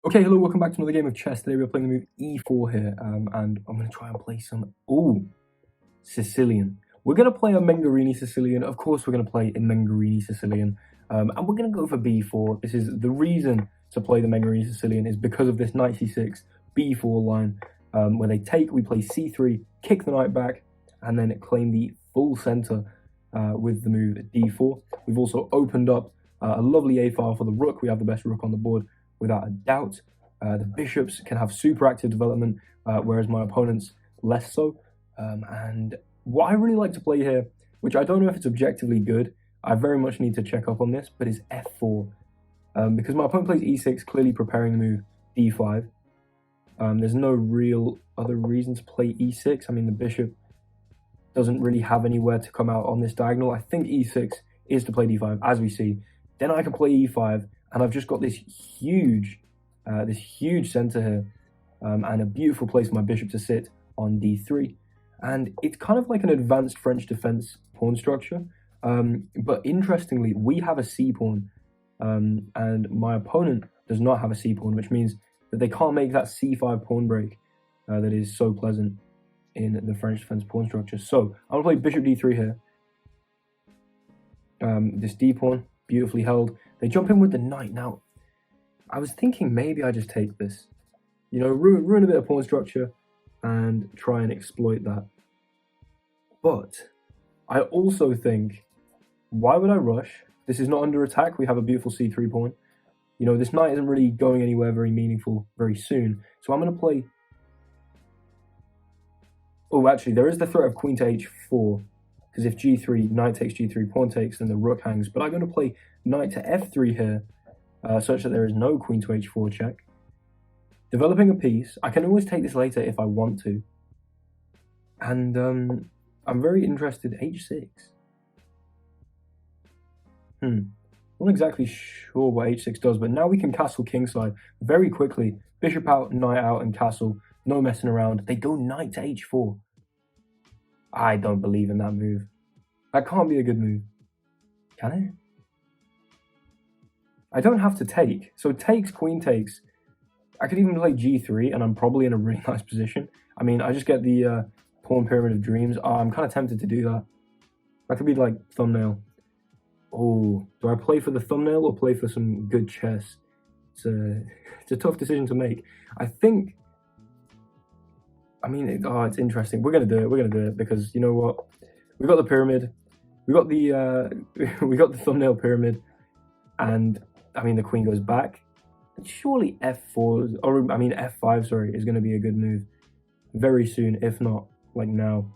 Okay, hello, welcome back to another game of chess. Today we're playing the move e4 here, and I'm going to try and play some, Sicilian. We're going to play a Menger Sicilian. Of course we're going to play a Menger Sicilian, and we're going to go for b4. This is the reason to play the Menger Sicilian is because of this knight c6, b4 line, where they take, we play c3, kick the knight back, and then claim the full center with the move d4. We've also opened up a lovely a file for the rook. We have the best rook on the board, without a doubt. The bishops can have super active development, whereas my opponents less so. And what I really like to play here, which I don't know if it's objectively good, I very much need to check up on this, but is f4. Because my opponent plays e6, clearly preparing the move d5. There's no real other reason to play e6. I mean, the bishop doesn't really have anywhere to come out on this diagonal. I think e6 is to play d5, as we see. Then I can play e5, and I've just got this huge center here, and a beautiful place for my bishop to sit on d3. And it's kind of like an advanced French defense pawn structure. But interestingly, we have a c pawn, and my opponent does not have a c pawn, which means that they can't make that c5 pawn break that is so pleasant in the French defense pawn structure. So I'm gonna play bishop d3 here. This d pawn, beautifully held. They jump in with the knight. Now, I was thinking maybe I just take this, ruin a bit of pawn structure and try and exploit that. But I also think, why would I rush? This is not under attack. We have a beautiful c3 pawn. This knight isn't really going anywhere very meaningful very soon. So I'm going to play... Oh, actually, there is the threat of queen to h4. Because if g3, knight takes g3, pawn takes, then the rook hangs. But I'm going to play knight to f3 here, such that there is no queen to h4 check. Developing a piece. I can always take this later if I want to. And I'm very interested. h6. Not exactly sure what h6 does, but now we can castle kingside very quickly. Bishop out, knight out, and castle. No messing around. They go knight to h4. I don't believe in that move. That can't be a good move. Can it? I don't have to take. So takes, queen takes. I could even play g3, and I'm probably in a really nice position. I mean, I just get the pawn pyramid of dreams. Oh, I'm kind of tempted to do that. That could be like thumbnail. Oh, do I play for the thumbnail or play for some good chess? It's a tough decision to make. I think... I mean, it's interesting. We're gonna do it. We're gonna do it because you know what? We got the pyramid. We got the we got the thumbnail pyramid, and I mean the queen goes back. And surely f4, or I mean f5, sorry, is gonna be a good move very soon, if not like now.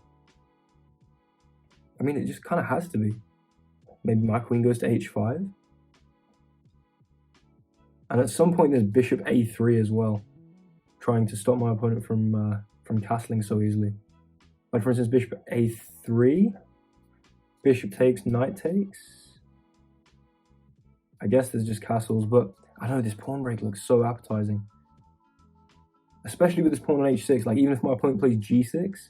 I mean, it just kind of has to be. Maybe my queen goes to h5, and at some point there's bishop a3 as well, trying to stop my opponent from castling so easily. Like for instance, bishop a3, bishop takes, knight takes. I guess there's just castles, but I don't know, this pawn break looks so appetizing. Especially with this pawn on h6, like even if my opponent plays g6,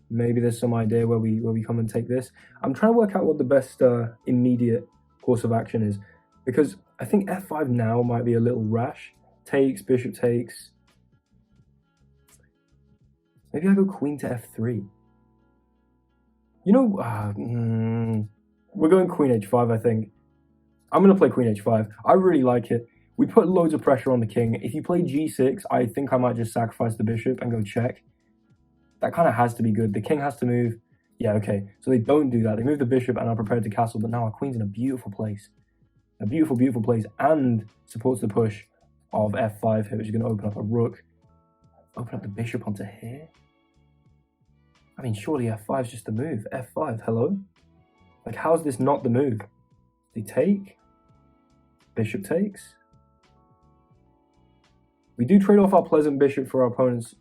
maybe there's some idea where we come and take this. I'm trying to work out what the best immediate course of action is, because I think f5 now might be a little rash. Takes, bishop takes. Maybe I go queen to f3. We're going queen h5, I think. I'm going to play queen h5. I really like it. We put loads of pressure on the king. If you play g6, I think I might just sacrifice the bishop and go check. That kind of has to be good. The king has to move. Yeah, okay. So they don't do that. They move the bishop and are prepared to castle, but now our queen's in a beautiful place. A beautiful, beautiful place, and supports the push of f5 here, which is going to open up a rook. Open up the bishop onto here. I mean, surely f5 is just the move. f5, hello? Like, how's this not the move? They take. Bishop takes. We do trade off our pleasant bishop for our opponent's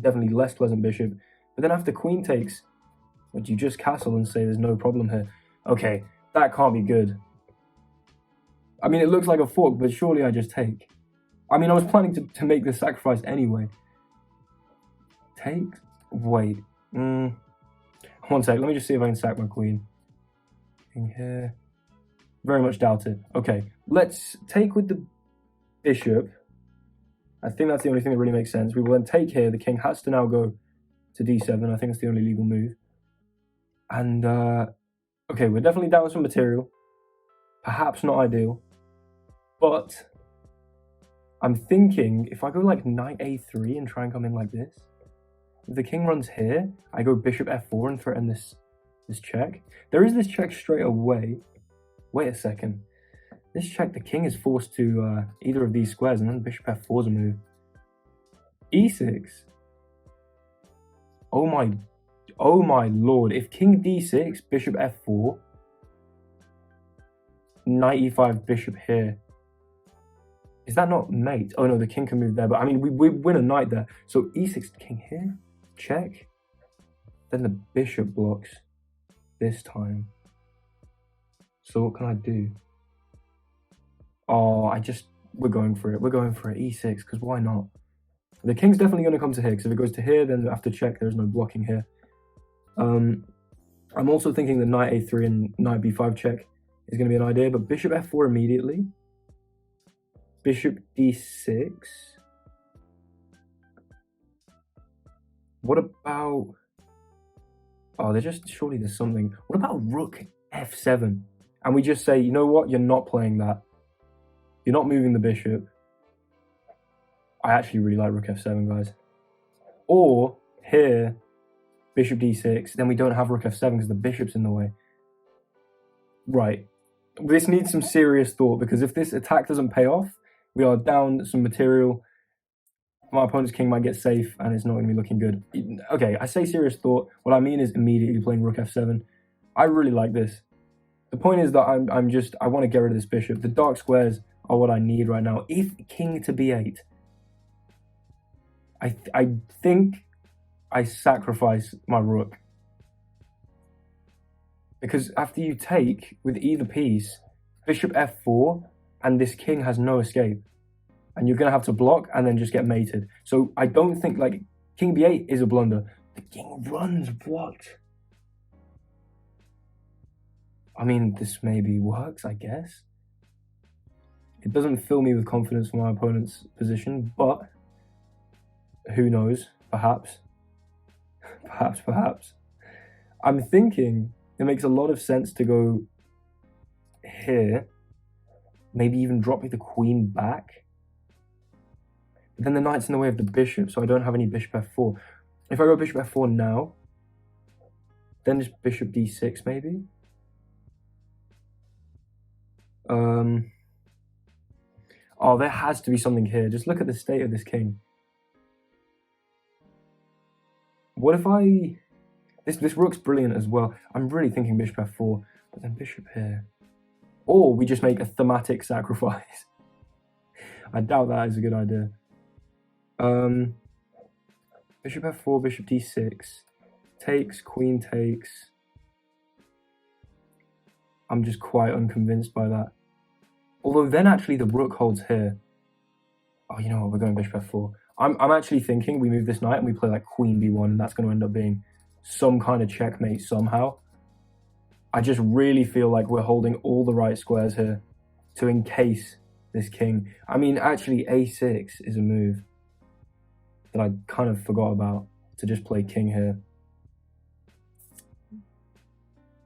definitely less pleasant bishop. But then after queen takes, would you just castle and say there's no problem here? Okay, that can't be good. I mean, it looks like a fork, but surely I just take. I mean, I was planning to make this sacrifice anyway. Take? Wait. One sec, let me just see if I can sack my queen. In here. Very much doubt it. Okay, let's take with the bishop. I think that's the only thing that really makes sense. We will then take here. The king has to now go to d7. I think it's the only legal move. And, okay, we're definitely down some material. Perhaps not ideal. But I'm thinking if I go like knight a3 and try and come in like this. If the king runs here, I go bishop f4 and threaten this check. There is this check straight away. Wait a second. This check, the king is forced to either of these squares, and then bishop f4 is a move. e6. Oh my lord. If king d6, bishop f4, knight e5, bishop here. Is that not mate? Oh no, the king can move there, but I mean, we win a knight there. So e6, king here, check. Then the bishop blocks this time. So what can I do? Oh, we're going for it. We're going for it, e6, because why not? The king's definitely going to come to here, because if it goes to here, then after check, there's no blocking here. I'm also thinking the knight a3 and knight b5 check is going to be an idea, but bishop f4 immediately. Bishop d6. What about... Oh, surely there's something. What about rook f7? And we just say, you know what? You're not playing that. You're not moving the bishop. I actually really like rook f7, guys. Or here, bishop d6. Then we don't have rook f7 because the bishop's in the way. Right. This needs some serious thought, because if this attack doesn't pay off, we are down some material. My opponent's king might get safe, and it's not going to be looking good. Okay, I say serious thought. What I mean is immediately playing rook f7. I really like this. The point is that I want to get rid of this bishop. The dark squares are what I need right now. If king to b8, I think I sacrifice my rook. Because after you take with either piece, bishop f4, and this king has no escape. And you're going to have to block and then just get mated. So I don't think, like, king b8 is a blunder. The king runs, what? I mean, this maybe works, I guess. It doesn't fill me with confidence for my opponent's position, but who knows? Perhaps. Perhaps. I'm thinking it makes a lot of sense to go here. Maybe even drop the queen back. But then the knight's in the way of the bishop, so I don't have any bishop f4. If I go bishop f4 now, then just bishop d6 maybe. Oh, there has to be something here. Just look at the state of this king. What if I... This rook's brilliant as well. I'm really thinking bishop f4, but then bishop here. Or we just make a thematic sacrifice. I doubt that is a good idea. Bishop f4, bishop d6. Takes, queen takes. I'm just quite unconvinced by that. Although then actually the rook holds here. Oh, you know what? We're going bishop f4. I'm actually thinking we move this knight and we play like queen b1, and that's going to end up being some kind of checkmate somehow. I just really feel like we're holding all the right squares here to encase this king. I mean, actually, a6 is a move that I kind of forgot about, to just play king here.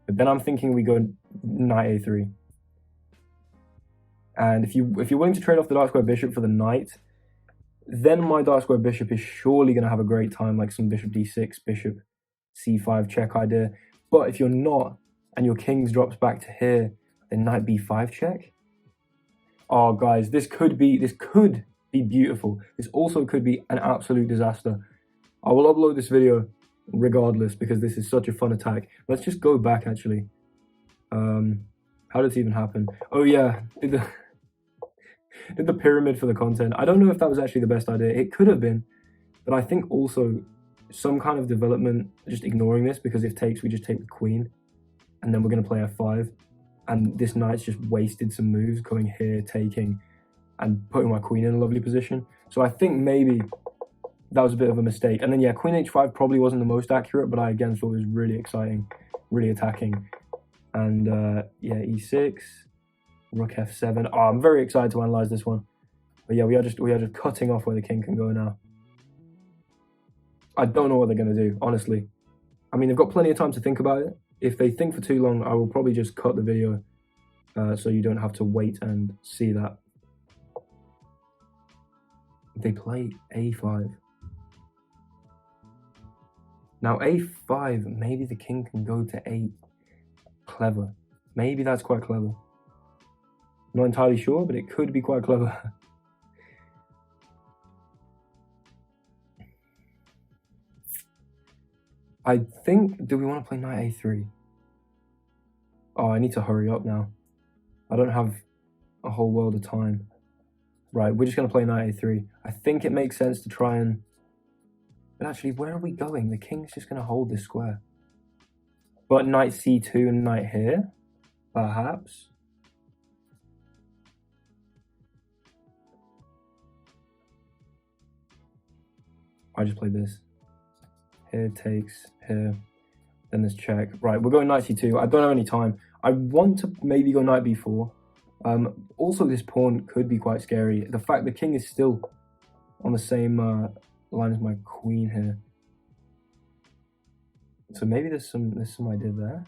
But then I'm thinking we go knight a3. And if you're willing to trade off the dark square bishop for the knight, then my dark square bishop is surely going to have a great time, like some bishop d6, bishop c5 check idea. But if you're not, and your kings drops back to here, then knight b5 check. Oh, guys, this could be beautiful. This also could be an absolute disaster. I will upload this video regardless, because this is such a fun attack. Let's just go back, actually. How did this even happen? Oh, yeah. Did the pyramid for the content. I don't know if that was actually the best idea. It could have been. But I think also some kind of development, just ignoring this, because if takes, we just take the queen. And then we're going to play f5. And this knight's just wasted some moves, going here, taking, and putting my queen in a lovely position. So I think maybe that was a bit of a mistake. And then, yeah, queen h5 probably wasn't the most accurate, but I again thought it was really exciting, really attacking. And, yeah, e6, rook f7. Oh, I'm very excited to analyze this one. But yeah, we are just cutting off where the king can go now. I don't know what they're going to do, honestly. I mean, they've got plenty of time to think about it. If they think for too long, I will probably just cut the video so you don't have to wait and see that. They play a5. Now a5, maybe the king can go to 8. Clever. Maybe that's quite clever. Not entirely sure, but it could be quite clever. I think, do we want to play knight a3? Oh, I need to hurry up now. I don't have a whole world of time. Right, we're just going to play knight a3. I think it makes sense to try and... But actually, where are we going? The king's just going to hold this square. But knight c2 and knight here? Perhaps? I just played this. Here takes, here, then this check. Right, we're going knight c2. I don't have any time. I want to maybe go knight b4. Also, this pawn could be quite scary. The fact the king is still on the same line as my queen here. So maybe there's some idea there.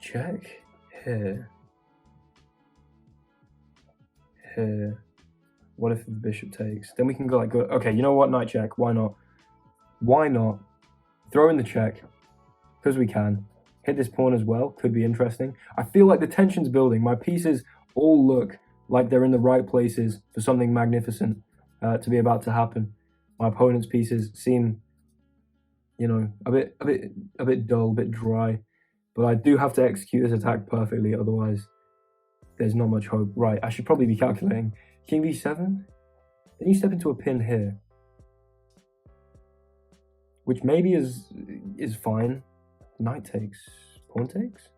Check here. Here. What if the bishop takes? Then we can go like, okay, you know what? Knight check. Why not? Why not? Throw in the check. Because we can. Hit this pawn as well. Could be interesting. I feel like the tension's building. My pieces all look like they're in the right places for something magnificent to be about to happen. My opponent's pieces seem, you know, a bit dull, a bit dry. But I do have to execute this attack perfectly, otherwise there's not much hope. Right, I should probably be calculating. King b7? Then you step into a pin here. Which maybe is fine. Knight takes. Pawn takes?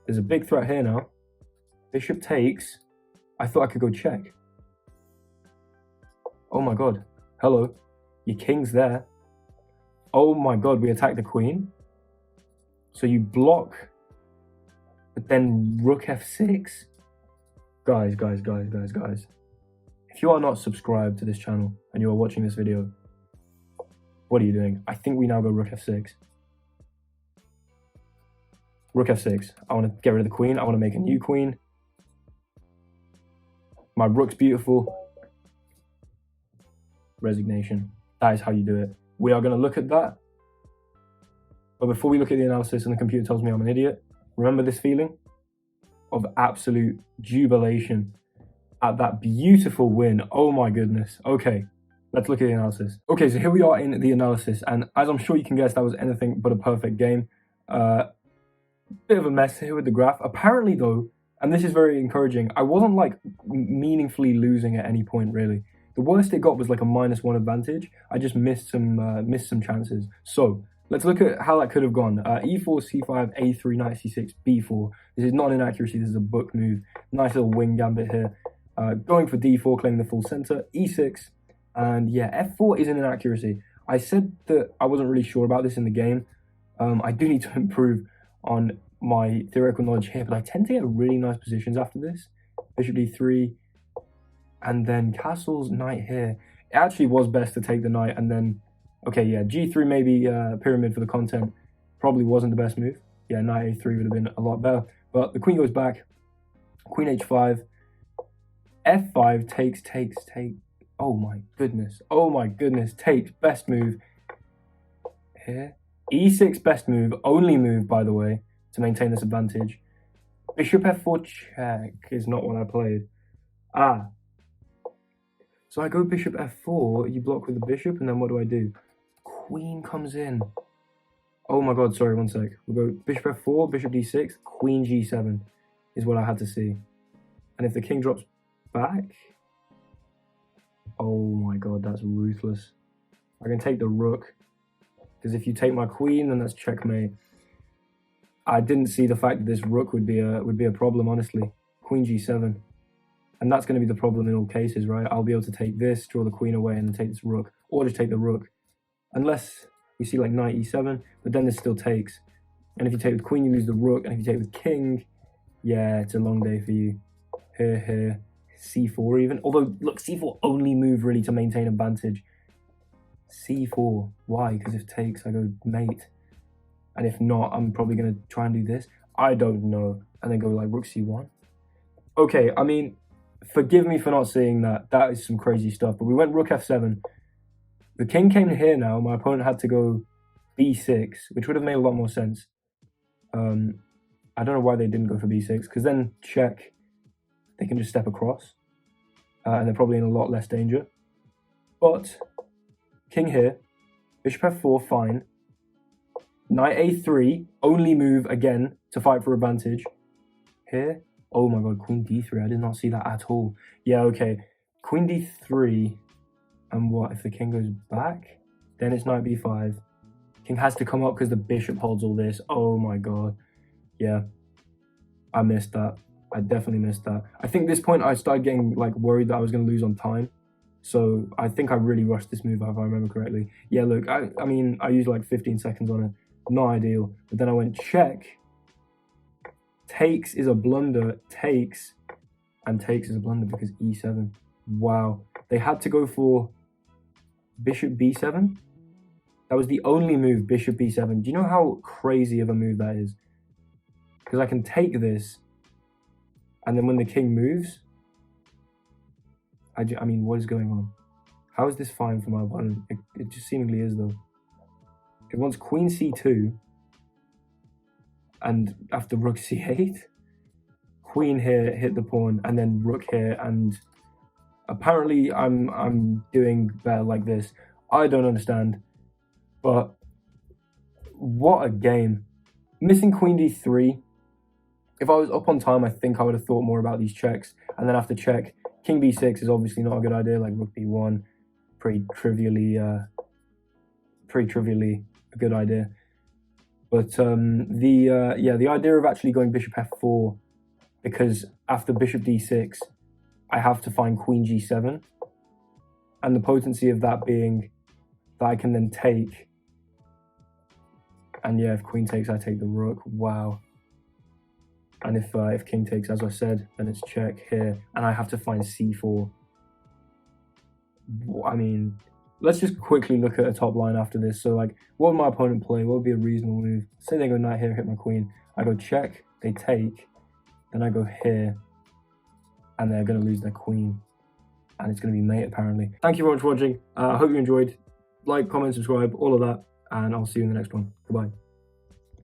There's a big threat here now. Bishop takes. I thought I could go check. Oh my god. Hello. Your king's there. Oh my god, we attack the queen. So you block, but then rook f6? Guys. If you are not subscribed to this channel and you are watching this video, what are you doing? I think we now go rook f6. Rook f6. I want to get rid of the queen. I want to make a new queen. My rook's beautiful. Resignation. That is how you do it. We are going to look at that. But before we look at the analysis and the computer tells me I'm an idiot, remember this feeling of absolute jubilation at that beautiful win. Oh my goodness. Okay, let's look at the analysis. Okay, so here we are in the analysis, and as I'm sure you can guess, that was anything but a perfect game. Bit of a mess here with the graph. Apparently though, and this is very encouraging, I wasn't like meaningfully losing at any point really. The worst it got was like a -1 advantage. I just missed some chances. So let's look at how that could have gone. E4, C5, A3, Knight C6, B4. This is not an inaccuracy, this is a book move. Nice little wing gambit here. Going for D4, claiming the full center. E6, and yeah, F4 is an inaccuracy. I said that I wasn't really sure about this in the game. I do need to improve on my theoretical knowledge here, but I tend to get really nice positions after this. Bishop D3, and then castles, knight here. It actually was best to take the knight, and then okay, yeah, G3 maybe pyramid for the content probably wasn't the best move. Yeah, knight A3 would have been a lot better. But the queen goes back. Queen H5. F5 takes. Oh my goodness. Takes. Best move. Here. E6 best move. Only move, by the way, to maintain this advantage. Bishop F4 check is not what I played. So I go bishop F4, you block with the bishop, and then what do I do? Queen comes in. Oh my god, sorry, one sec. We'll go bishop F4, bishop D6, queen G7 is what I had to see. And if the king drops back... Oh my god, that's ruthless. I can take the rook, because if you take my queen, then that's checkmate. I didn't see the fact that this rook would be a problem, honestly. Queen G7. And that's going to be the problem in all cases, right? I'll be able to take this, draw the queen away, and then take this rook. Or just take the rook. Unless we see like knight e7, but then this still takes. And if you take with queen, you lose the rook. And if you take with king, yeah, it's a long day for you. here, c4 even. Although, look, c4 only move really to maintain advantage. c4, why? Because if takes, I go mate. And if not, I'm probably going to try and do this. I don't know. And then go like rook c1. Okay, I mean, forgive me for not seeing that. That is some crazy stuff. But we went rook f7. The king came here now. My opponent had to go b6, which would have made a lot more sense. I don't know why they didn't go for b6, because then check, they can just step across. And they're probably in a lot less danger. But king here, bishop f4, fine. Knight a3, only move again to fight for advantage. Here, oh my god, queen d3, I did not see that at all. Yeah, okay, queen d3, and what, if the king goes back? Then it's knight b5. King has to come up because the bishop holds all this. Oh my god. Yeah, I missed that. I definitely missed that. I think at this point I started getting like worried that I was going to lose on time. So I think I really rushed this move if I remember correctly. Yeah, look, I mean, I used like 15 seconds on it. Not ideal. But then I went check. Takes is a blunder. Takes. And takes is a blunder because e7. Wow. They had to go for bishop b7. That was the only move, bishop b7. Do you know how crazy of a move that is? Because I can take this, and then when the king moves, I mean, what is going on? How is this fine for my opponent? It just seemingly is, though. It wants queen c2, and after rook c8, queen here, hit the pawn, and then rook here, and apparently I'm doing better like this. I don't understand, but what a game. Missing queen d3. If I was up on time, I think I would have thought more about these checks. And then after check, king b6 is obviously not a good idea, like rook b1, pretty trivially a good idea. But the idea of actually going bishop f4, because after bishop d6, I have to find queen g7, and the potency of that being that I can then take. And yeah, if queen takes, I take the rook. Wow. And if king takes, as I said, then it's check here, and I have to find c4. I mean, let's just quickly look at a top line after this. So, like, what would my opponent play? What would be a reasonable move? Say they go knight here, hit my queen. I go check, they take, then I go here, and they're going to lose their queen. And it's going to be mate, apparently. Thank you very much for watching. I hope you enjoyed. Like, comment, subscribe, all of that, and I'll see you in the next one. Goodbye.